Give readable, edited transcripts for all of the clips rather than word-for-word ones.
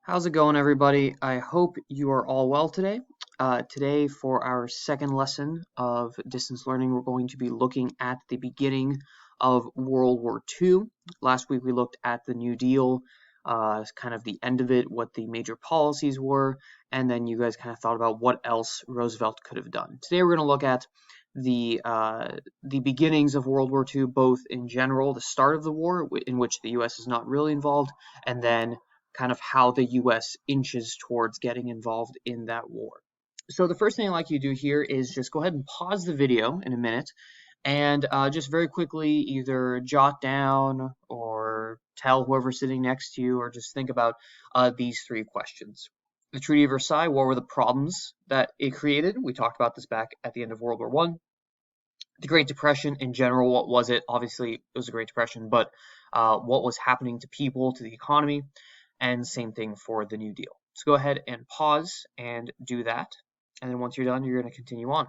How's it going, everybody? I hope you are all well today. Today, for our second lesson of distance learning, we're going to be looking at the beginning of World War II. Last week, we looked at the New Deal, kind of the end of it, what the major policies were, and then you guys kind of thought about what else Roosevelt could have done. Today, we're going to look at the beginnings of World War II, both in general, the start of the war, in which the U.S. is not really involved, and then kind of how the US inches towards getting involved in that war. So the first thing I'd like you to do here is just go ahead and pause the video in a minute and just very quickly either jot down or tell whoever's sitting next to you or just think about these three questions. The Treaty of Versailles, what were the problems that it created? We talked about this back at the end of World War One. The Great Depression in general, what was it? Obviously, it was a Great Depression, but what was happening to people, to the economy? And same thing for the New Deal. So go ahead and pause and do that. And then once you're done, you're going to continue on.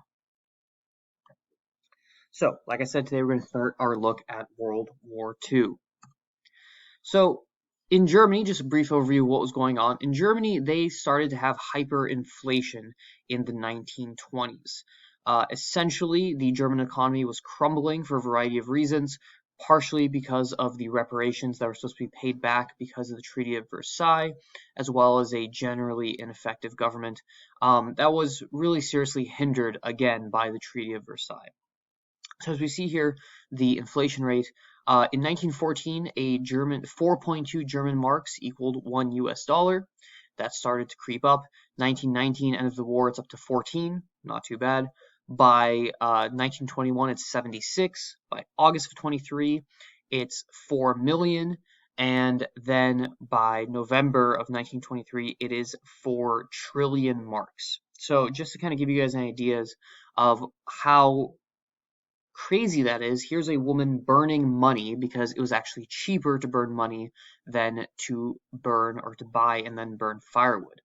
So, like I said, today we're going to start our look at World War II. So, in Germany, just a brief overview of what was going on. In Germany, they started to have hyperinflation in the 1920s. Essentially, the German economy was crumbling for a variety of reasons, partially because of the reparations that were supposed to be paid back because of the Treaty of Versailles, as well as a generally ineffective government that was really seriously hindered again by the Treaty of Versailles. So as we see here, the inflation rate in 1914, a German 4.2 German marks equaled $1. That started to creep up. 1919, end of the war, it's up to 14, not too bad. By 1921, it's 76. By August of 23, it's 4 million. And then by November of 1923, it is 4 trillion marks. So just to kind of give you guys an idea of how crazy that is, here's a woman burning money because it was actually cheaper to burn money than to burn or to buy and then burn firewood.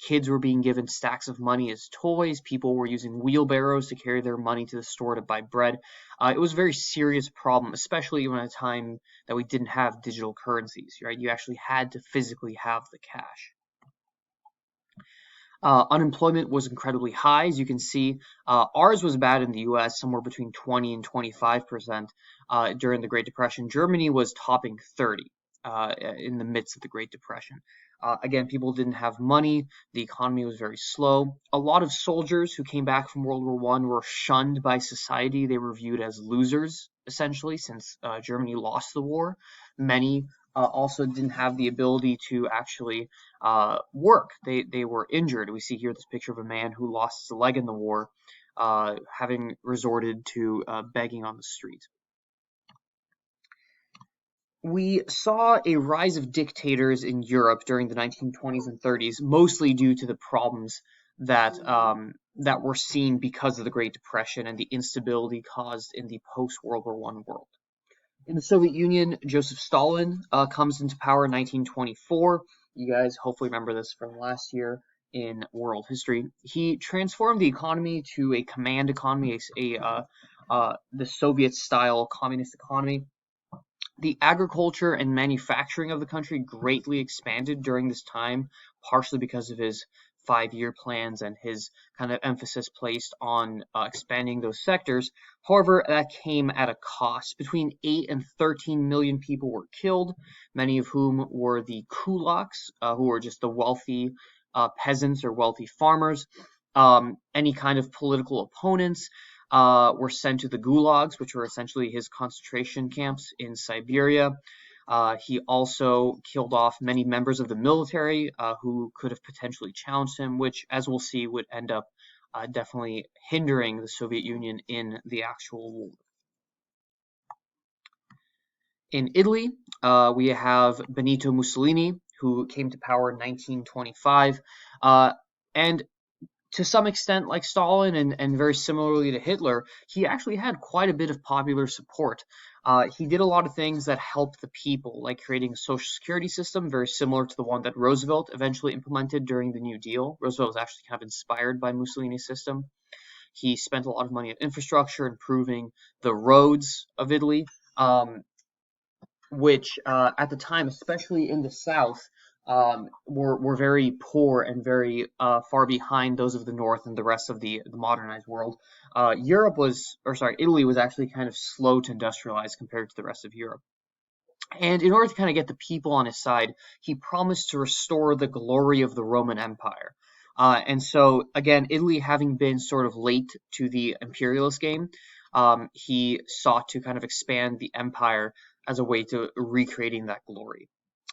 Kids were being given stacks of money as toys. People were using wheelbarrows to carry their money to the store to buy bread. It was a very serious problem, especially in a time that we didn't have digital currencies, right? You actually had to physically have the cash. Unemployment was incredibly high. As you can see, ours was bad in the US, somewhere between 20 and 25% during the Great Depression. Germany was topping 30 in the midst of the Great Depression. Again, people didn't have money. The economy was very slow. A lot of soldiers who came back from World War I were shunned by society. They were viewed as losers, essentially, since Germany lost the war. Many also didn't have the ability to actually work. They were injured. We see here this picture of a man who lost his leg in the war, having resorted to begging on the street. We saw a rise of dictators in Europe during the 1920s and 30s, mostly due to the problems that were seen because of the Great Depression and the instability caused in the post-World War I world. In the Soviet Union, Joseph Stalin comes into power in 1924. You guys hopefully remember this from last year in world history. He transformed the economy to a command economy, the Soviet-style communist economy. The agriculture and manufacturing of the country greatly expanded during this time, partially because of his 5-year plans and his kind of emphasis placed on expanding those sectors. However, that came at a cost. Between 8 and 13 million people were killed, many of whom were the kulaks, who were just the wealthy peasants or wealthy farmers. Any kind of political opponents were sent to the gulags, which were essentially his concentration camps in Siberia. He also killed off many members of the military who could have potentially challenged him, which, as we'll see, would end up definitely hindering the Soviet Union in the actual war. In Italy, we have Benito Mussolini, who came to power in 1925. And to some extent, like Stalin and very similarly to Hitler, he actually had quite a bit of popular support. He did a lot of things that helped the people, like creating a social security system very similar to the one that Roosevelt eventually implemented during the New Deal. Roosevelt was actually kind of inspired by Mussolini's system. He spent a lot of money on infrastructure, improving the roads of Italy, which at the time, especially in the South, were very poor and very far behind those of the North and the rest of the modernized world. Italy was actually kind of slow to industrialize compared to the rest of Europe. And in order to kind of get the people on his side, he promised to restore the glory of the Roman Empire. And so, again, Italy having been sort of late to the imperialist game, he sought to kind of expand the empire as a way to recreating that glory.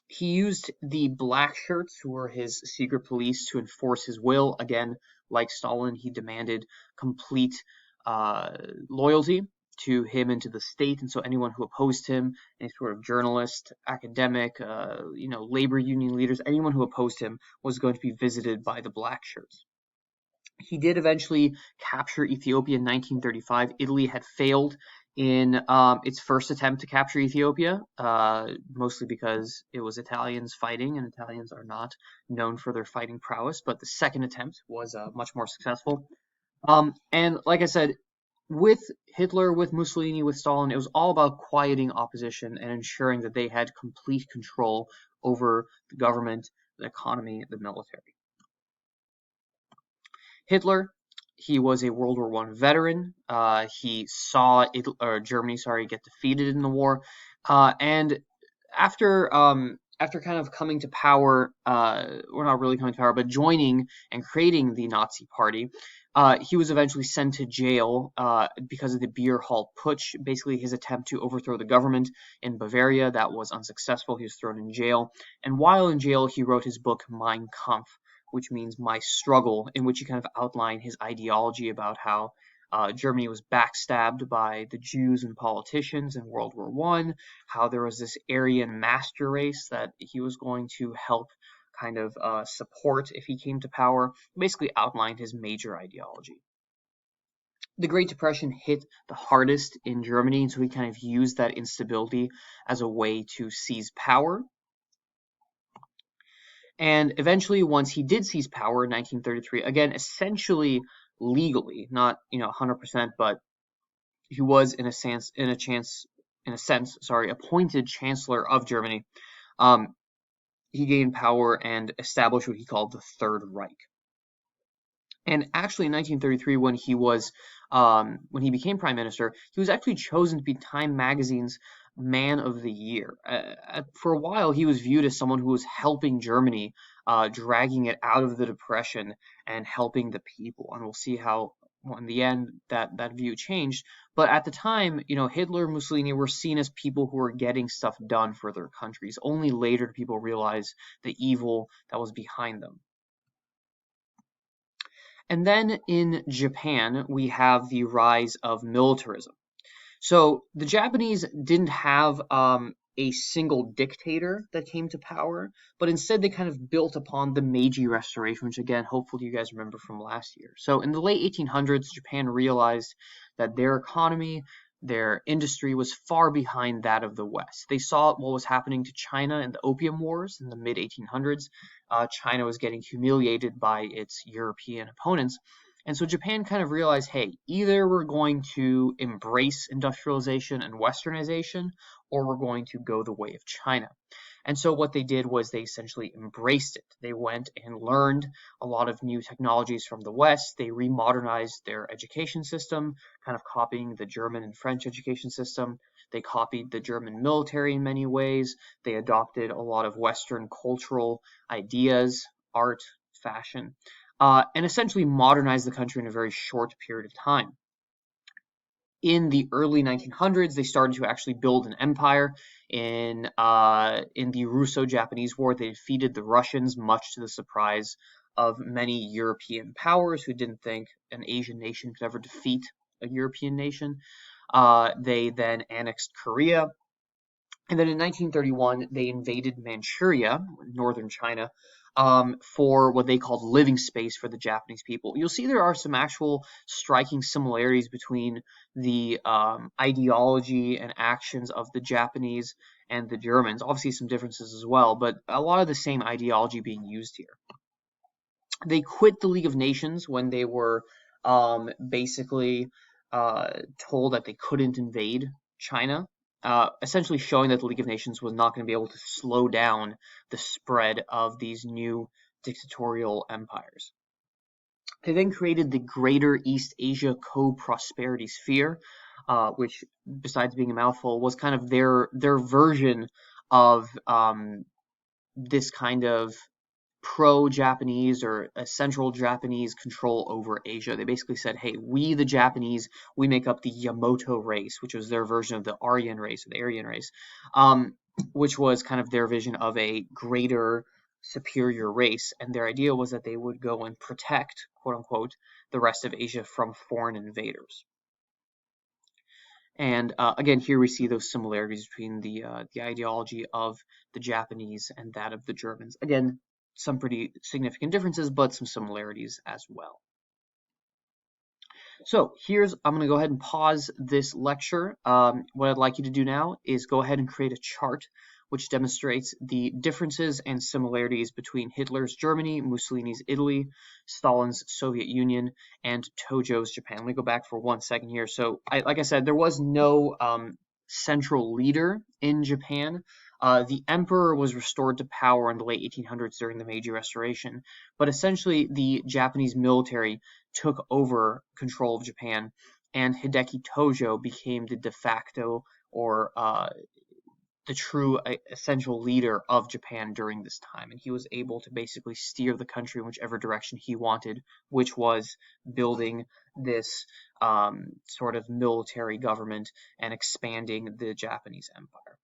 He used the black shirts, who were his secret police, to enforce his will. Again, like Stalin, he demanded complete loyalty to him and to the state, and so anyone who opposed him, any sort of journalist, academic, labor union leaders, anyone who opposed him was going to be visited by the black shirts. He did eventually capture Ethiopia in 1935. Italy had failed in its first attempt to capture Ethiopia, mostly because it was Italians fighting, and Italians are not known for their fighting prowess. But the second attempt was much more successful. And like I said, with Hitler, with Mussolini, with Stalin, it was all about quieting opposition and ensuring that they had complete control over the government, the economy, the military. Hitler, he was a World War I veteran. He saw Germany, get defeated in the war, and after kind of coming to power, or not really coming to power, but joining and creating the Nazi Party, he was eventually sent to jail because of the Beer Hall Putsch, basically his attempt to overthrow the government in Bavaria. That was unsuccessful. He was thrown in jail. And while in jail, he wrote his book Mein Kampf, which means My Struggle, in which he kind of outlined his ideology about how Germany was backstabbed by the Jews and politicians in World War I, how there was this Aryan master race that he was going to help kind of support if he came to power, basically outlined his major ideology. The Great Depression hit the hardest in Germany, and so he kind of used that instability as a way to seize power. And eventually, once he did seize power in 1933, again, essentially legally, not 100%, but he was in a sense, appointed Chancellor of Germany. He gained power and established what he called the Third Reich. And actually, in 1933, when he became prime minister, he was actually chosen to be Time Magazine's Man of the Year. For a while, he was viewed as someone who was helping Germany, dragging it out of the Depression and helping the people. And we'll see how, in the end, that view changed. But at the time, Hitler and Mussolini were seen as people who were getting stuff done for their countries. Only later did people realize the evil that was behind them. And then in Japan, we have the rise of militarism. So the Japanese didn't have a single dictator that came to power, but instead they kind of built upon the Meiji Restoration, which again, hopefully you guys remember from last year. So in the late 1800s, Japan realized that their economy, their industry was far behind that of the West. They saw what was happening to China in the Opium Wars in the mid-1800s. China was getting humiliated by its European opponents. And so Japan kind of realized, hey, either we're going to embrace industrialization and westernization, or we're going to go the way of China. And so what they did was they essentially embraced it. They went and learned a lot of new technologies from the West. They remodernized their education system, kind of copying the German and French education system. They copied the German military in many ways. They adopted a lot of Western cultural ideas, art, fashion, and essentially modernized the country in a very short period of time. In the early 1900s, they started to actually build an empire. In the Russo-Japanese War, they defeated the Russians, much to the surprise of many European powers who didn't think an Asian nation could ever defeat a European nation. They then annexed Korea. And then in 1931, they invaded Manchuria, northern China, for what they called living space for the Japanese people. You'll see there are some actual striking similarities between the ideology and actions of the Japanese and the Germans. Obviously some differences as well, but a lot of the same ideology being used here. They quit the League of Nations when they were basically told that they couldn't invade China. essentially showing that the League of Nations was not going to be able to slow down the spread of these new dictatorial empires. They then created the Greater East Asia Co-Prosperity Sphere, which, besides being a mouthful, was kind of their version of this kind of pro-Japanese or a central Japanese control over Asia. They basically said, hey, we the Japanese, we make up the Yamato race, which was their version of the Aryan race, or the Aryan race, which was kind of their vision of a greater, superior race. And their idea was that they would go and protect, quote unquote, the rest of Asia from foreign invaders. And again, here we see those similarities between the ideology of the Japanese and that of the Germans. Again, some pretty significant differences, but some similarities as well. So I'm going to go ahead and pause this lecture. What I'd like you to do now is go ahead and create a chart which demonstrates the differences and similarities between Hitler's Germany, Mussolini's Italy, Stalin's Soviet Union, and Tojo's Japan. Let me go back for 1 second here. So, like I said, there was no central leader in Japan. The emperor was restored to power in the late 1800s during the Meiji Restoration, but essentially the Japanese military took over control of Japan, and Hideki Tojo became the de facto or the true essential leader of Japan during this time, and he was able to basically steer the country in whichever direction he wanted, which was building this sort of military government and expanding the Japanese empire.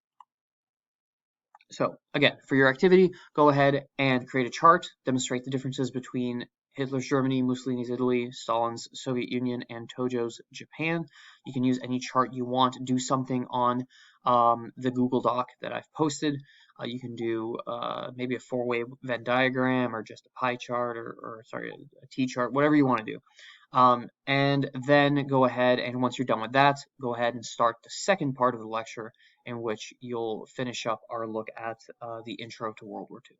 So again, for your activity, go ahead and create a chart, demonstrate the differences between Hitler's Germany, Mussolini's Italy, Stalin's Soviet Union, and Tojo's Japan. You can use any chart you want. Do something on the Google Doc that I've posted. You can do maybe a 4-way Venn diagram, or just a pie chart, or sorry, a T-chart, whatever you want to do. And then go ahead, and once you're done with that, go ahead and start the second part of the lecture, in which you'll finish up our look at the intro to World War II.